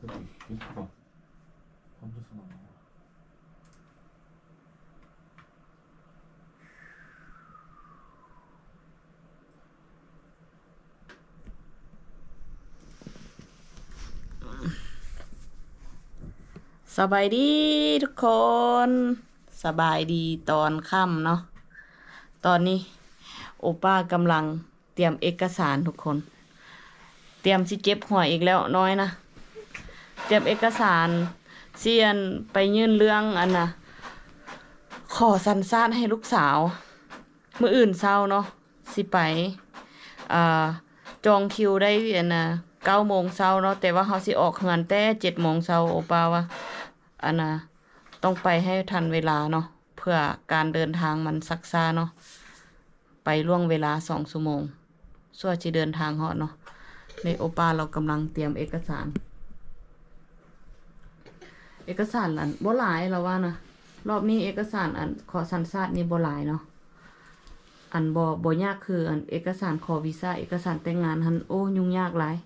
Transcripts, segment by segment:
핑크가 혼자서 나와. สบายดีทุกคนสบายดีตอนค่ำเนาะตอนนี้โอป้ากำลังเตรียมเอกสารทุกคนเตรียมสิเก็บหวยอีกแล้วน้อยนะเตรียมเอกสารเซียนไปยื่นเรื่องอันน่ะขอสัญชาติให้ลูกสาวมื้ออื่นเช้าเนาะสิไปอ่าจองคิวได้อันน่ะ9 โมงเช้าเนาะแต่ว่าเขาสิออกงานแต่7 โมงเช้าโอป้าว่าอันน่ะต้องไปให้ทันเวลาเนาะเพื่อการเดินทางมันซักซ่าเนาะไปล่วงเวลา2 ชั่วโมงส่วนจะเดินทางเหาะเนาะในโอป้าเรากำลังเตรียมเอกสารอันบ่หลายแล้วว่านะรอบนี้เอกสารอันขอสัญชาตินี่บ่หลายเนาะอันบ่ยากคืออันเอกสารขอวีซ่าเอกสารแต่งงานหันโอ้ยุ่งยากหลาย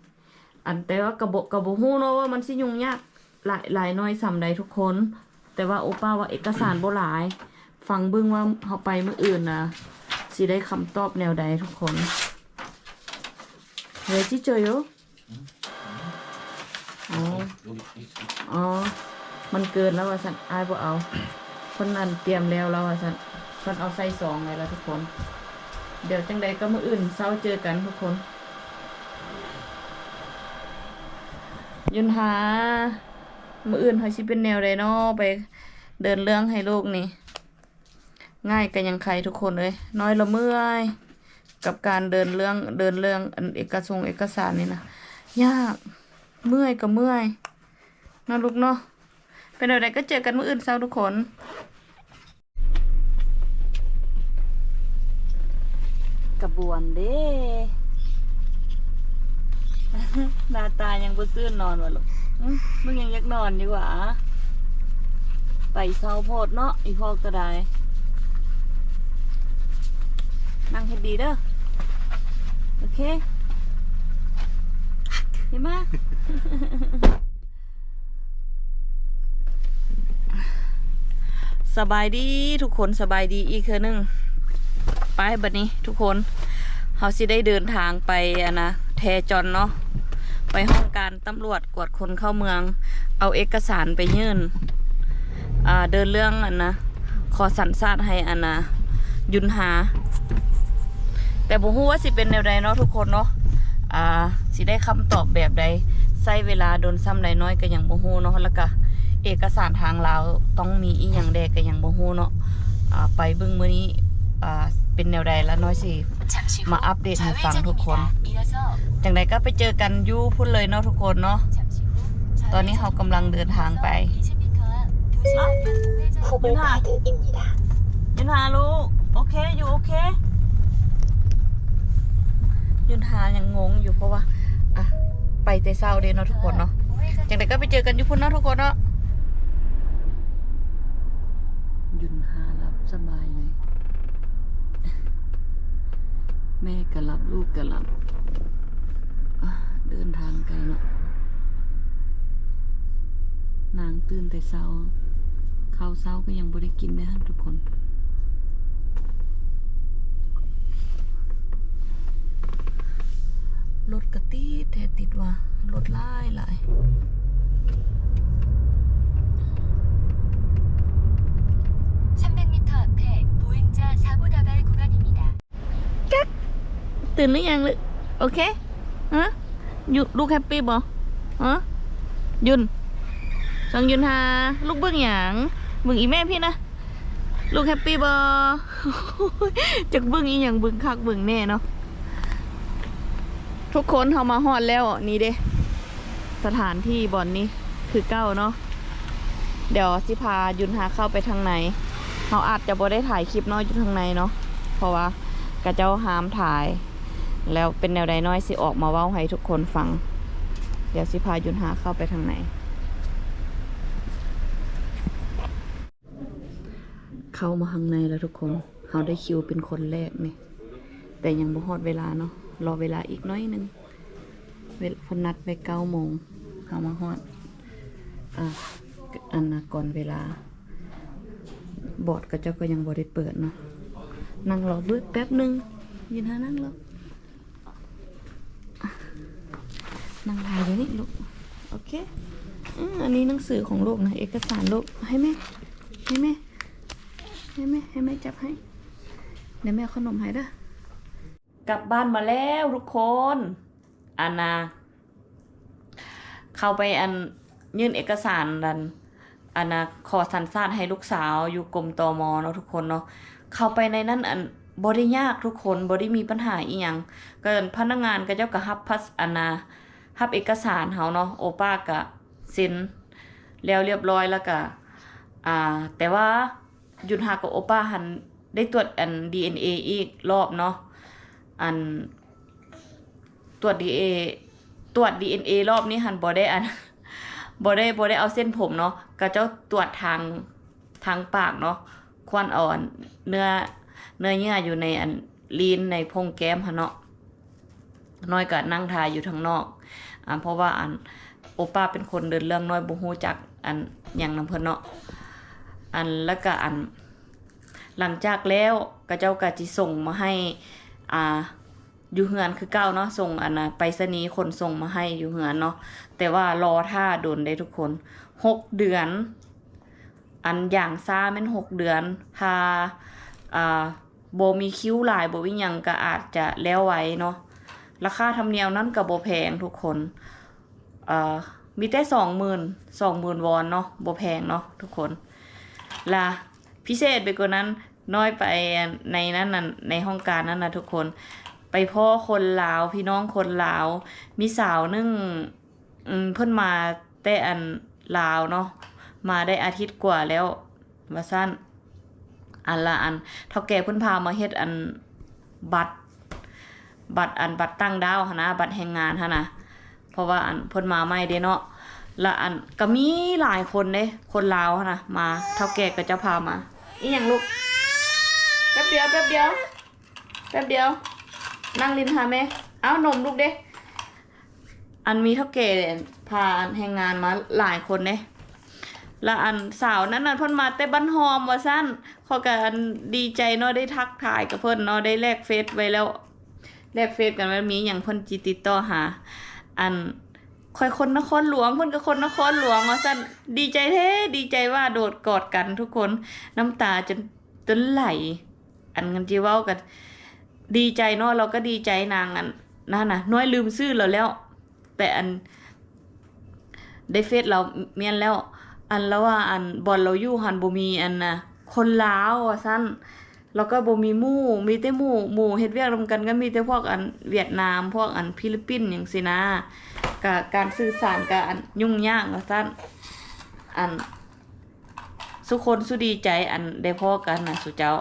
อันแต่ว่ากระบ่ฮู้เนาะว่ามันสิยุ่งยากหลายน้อยส่ำใดทุกคนแต่ว่าโอป้าว่าเอกสารบ่หลายฟังเบิ่งว่าเฮาไปมื้ออื่นนะสิได้คำตอบแนวใดทุกคนเฮ้ยจิเจออยู่อ๋อ 여기 있어. อ๋อมันเกินแล้วว่าซั่นอายบ่เอาคนนั้นเตรียมแล้วว่าซั่นเพิ่นเอาใส่ซองไว้แล้วทุกคน เดี๋ยวจังใดก็มื้ออื่นเช้าเจอกันทุกคนยุนหามื้ออื่นเฮาสิเป็นแนวใดเนาะไปเดินเรื่องให้ลูกนี่ง่ายกันยังใครทุกคนเลยน้อยละเมื่อยกับการเดินเรื่องอันเอกสารนี่นะยากเมื่อยก็เมื่อยเนาะลูกเนาะเป็นอะไรก็เจอกันมื้ออื่นเช้าทุกคนกระบวนเด้ หน้าตายังบ่ซื่นนอนวะลูกมึงยังอยากนอนอยู่หว่าไปเช้าโพดเนาะอีพ่อก็ได้นั่งให้ดีเด้อโอเคเห็นไหม สบายดีทุกคนสบายดีอีกเทื่อนึงไปบัดนี้ทุกคนเขาสิได้เดินทางไปนะแทจอนเนาะไปห้องการตำรวจกวดคนเข้าเมืองเอาเอกสารไปยื่นเดินเรื่องอันนะขอสัญชาติให้อันนะยุนหาแต่บ่ฮู้ว่าสิเป็นแนวใดเนาะทุกคนเนาะสิได้คำตอบแบบใดใช้เวลาโดนซ้ำใดน้อยก็ยังบ่ฮู้เนาะแล้วก็เอกสารทางลาวต้องมีอีหยังแดก็ยังบ่ฮู้เนาะไปเบิ่งมื้อนี้เป็นแนวใดแล้วน้อยสิมาอัปเดตให้ฟังทุกคนจังใดก็ไปเจอกันอยู่พุ่นเลยเนาะทุกคนเนาะตอนนี้เรากำลังเดินทางไปยุนหาลูกโอเคอยู่โอเคยุนหายังงงอยู่เพราะว่าไปแต่เช้าเด้เนาะทุกคนเนาะจังใดก็ไปเจอกันอยู่พุ่นเนาะทุกคนเนาะยุนหาหลับสบายเลยแม่ก็หลับลูกก็หลับเดินทางไกลเนาะนางตื่นแต่เช้าข้าวเช้าก็ยังบ่ได้กินเลยฮะทุกคนรถกระติดแท้ติดว่ะรถหลาย 300m 앞에 보행자 사고 다발 구간입니다. ตื่นหรือยังลูกโอเคฮะลูกแฮปปี้บ่ฮะยุนสังยุนหาลูกเบิ่งหยังเบิ่งอีแม่พี่นะลูกแฮปปี้บ่ จักเบิ่งอีหยังเบิ่งคักเบิ่งแน่เนาะทุกคนเขามาฮอดแล้วนี่เด้สถานที่บ่อนนี้คือเก้าเนาะเดี๋ยวสิพายุนหาเข้าไปทางไหนเขาอาจจะบ่ได้ถ่ายคลิปน้อยอยู่ทางในเนาะเพราะว่ากระเจ้าห้ามถ่ายแล้วเป็นแนวใดน้อยสิออกมาเว้าให้ทุกคนฟังเดี๋ยวสิพายุนหาเข้าไปทางไหนเข้ามาข้างในแล้วทุกคนเขาได้คิวเป็นคนแรกนี่แต่ยังบ่ฮอดเวลาเนาะรอเวลาอีกน้อยนึงเพิ่นนัดไป9 โมงเขามาฮอด อันนะก่อนเวลา บอร์ดก็เจ้าก็ยังบ่ได้เปิดเนาะนั่งรอเบิดแป๊บหนึงยืนหานั่งรอนั่งถ่ายอยู่นี่ลูกโอเคอันนี้หนังสือของลูกนะเอกสารลูกให้แม่จับให้เดี๋ยวแม่เอาขนมให้เด้อกลับบ้านมาแล้วทุกคนอันนะเข้าไปยื่นเอกสารอันนะขอสัญชาติให้ลูกสาวอยู่กรมตม.เนาะทุกคนเนาะเข้าไปในนั้นบ่ได้ยากทุกคนบ่ได้มีปัญหาอีหยังก็พนักงานก็เจ้าก็รับรับเอกสารเฮาเนาะโอป้าก็เซ็นแล้วเรียบร้อยแล้วก็แต่ว่ายุนหากับโอป้าหันได้ตรวจDNA อีกรอบเนาะตรวจ DNA รอบนี้หันบ่ได้บ่ได้เอาเส้นผมเนาะก็เจ้าตรวจทางปากเนาะควรเอาเนื้อเยื่ออยู่ในลีนในพงแก้มหั่นเนาะน้อยก็นั่งทาอยู่ทางนอกเพราะว่าโอป้าเป็นคนเดินเรื่องน้อยบ่ฮู้จักหยังนำเพิ่นเนาะแล้วก็หลังจากแล้วก็เจ้าก็สิส่งมาให้อยู่เฮือนคือเก่าเนาะส่งไปรษณีย์คนส่งมาให้อยู่เฮือนเนาะแต่ว่ารอท่าโดนได้ทุกคน6เดือนอย่างซ่าแม่น6เดือนถ้าบ่มีคิวหลายบ่มีหยังก็อาจจะแล้วไว้เนาะราคาธรรมเนียมนั้นก็บ่แพงทุกคนมีแต่20,000 วอนเนาะบ่แพงเนาะทุกคนล่ะพิเศษไปกว่านั้นน้อยไปในนั้นน่ะในห้องการนั้นน่ะทุกคนไปพ่อคนลาวพี่น้องคนลาวมีสาวนึงเพิ่นมาแต่ลาวเนาะมาได้อาทิตย์กว่าแล้วว่าซั่นละเฒ่าแก่เพิ่นพามาเฮ็ดบัตรตั้งดาวหั่นนะบัตรแรงงานหั่นนะเพราะว่าเพิ่นมาใหม่เด้เนาะและก็มีหลายคนเด้คนลาวหั่นนะมาเฒ่าแก่ก็จะพามาอีหยังลูกแป๊บเดียวนั่งลิ้นหาแม่เอานมลูกเด้มีเฒ่าแก่พาแรงงานมาหลายคนเด้และสาวนั้นเพิ่นมาแต่บ้านหอมว่าซั่นเขาก็ดีใจเนาะได้ทักทายกับเพิ่นเนาะได้แลกเฟซไว้แล้วแลกเฟซกันว่ามีหยังเพิ่นจิติดต่อหาค่อยคนนครหลวงเพิ่นก็คนนครหลวงว่าซั่นดีใจแท้ดีใจว่าโดดกอดกันทุกคนน้ำตาจนไหลกันจิเว้ากันดีใจเนาะเราก็ดีใจนางนั่นน่ะน้อยลืมชื่อเราแล้วแต่ได้เฟซเราเมียนแล้วแล้วว่าบอนเราอยู่หันบ่มีน่ะคนลาวว่าซั่นแล้วก็บ่มีหมู่มีแต่หมู่เฮ็ดเวียกนำกันก็มีแต่พวกเวียดนามพวกฟิลิปปินส์หยังซี่นะก็การสื่อสารก็ยุ่งยากว่าซั่นสุคนสุดีใจได้พ้อกันน่ะสุเจ้า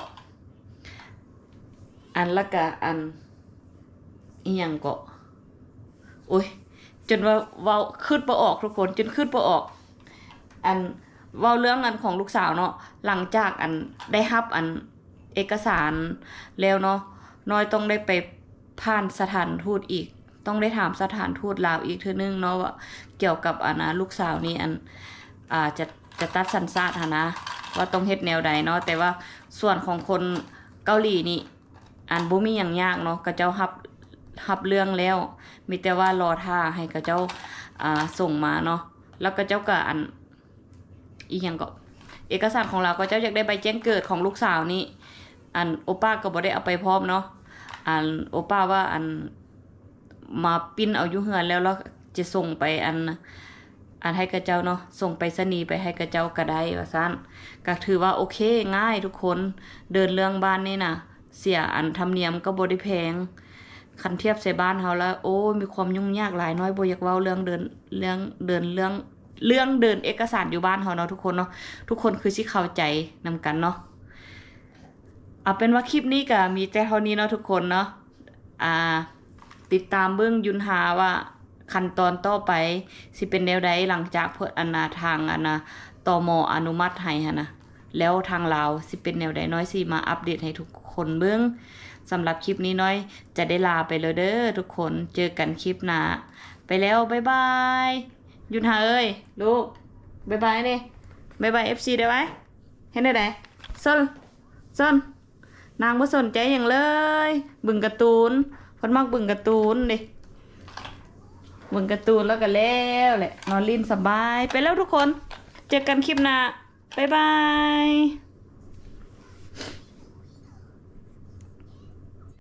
แล้วก็อีหยังก็โอ้ยจนว่าเว้าคิดบ่ออกทุกคนจนคิดบ่ออกเว้าเรื่องของลูกสาวเนาะหลังจากได้รับเอกสารแล้วเนาะน้อยต้องได้ไปผ่านสถานทูตอีกต้องได้ถามสถานทูตลาวอีกเทื่อนึงเนาะว่าเกี่ยวกับลูกสาวนี่จะตัดสัญชาตินะว่าต้องเฮ็ดแนวใดเนาะแต่ว่าส่วนของคนเกาหลีนี่บ่มีหยังยากเนาะก็เจ้ารับเรื่องแล้วมีแต่ว่ารอท่าให้เขาเจ้าส่งมาเนาะแล้วก็เจ้าก็อีหยังก็เอกสารของเราก็เจ้าอยากได้ใบแจ้งเกิดของลูกสาวนี่โอป้าก็บ่ได้เอาไปพร้อมเนาะโอป้าว่ามาปิ้นเอาอยู่เฮือนแล้วจะส่งไปให้กับเจ้าเนาะส่งไปรษณีย์ไปให้กับเจ้าก็ได้ว่าซั่นก็ถือว่าโอเคง่ายทุกคนเดินเรื่องบ้านนี่น่ะเสียธรรมเนียมก็บ่ได้แพงคันเทียบใส่บ้านเฮาแล้วโอ้มีความยุ่งยากหลายน้อยบ่อยากเว้าเรื่องเดินเอกสารอยู่บ้านเฮาเนาะทุกคนเนาะทุกคนคือสิเข้าใจนำกันเนาะเอาเป็นว่าคลิปนี้ก็มีแต่เท่านี้เนาะทุกคนเนาะติดตามเบิ่งยุนหาว่าขั้นตอนต่อไปสิเป็นแนวใดหลังจากเพิ่นทางตม.อนุมัติให้หั่นนะแล้วทางลาวสิเป็นแนวใดน้อยสิมาอัปเดตให้ทุกคนเบิ่งสำหรับคลิปนี้น้อยจะได้ลาไปแล้วเด้อทุกคนเจอกันคลิปหน้าไปแล้วบ๊ายบายยุนหาเอ้ยลูก บ๊ายบายนี่บ๊ายบาย FC ได้ไหมเห็นได้ไหนส้นนางบ่สนใจอย่างเลยเบิ่งการ์ตูนเพิ่นมักเบิ่งการ์ตูนดิเบิ่งการ์ตูนแล้วก็แล้วแหละนอนลิ้นสบายไปแล้วทุกคนเจอกันคลิปหน้าบ๊ายบาย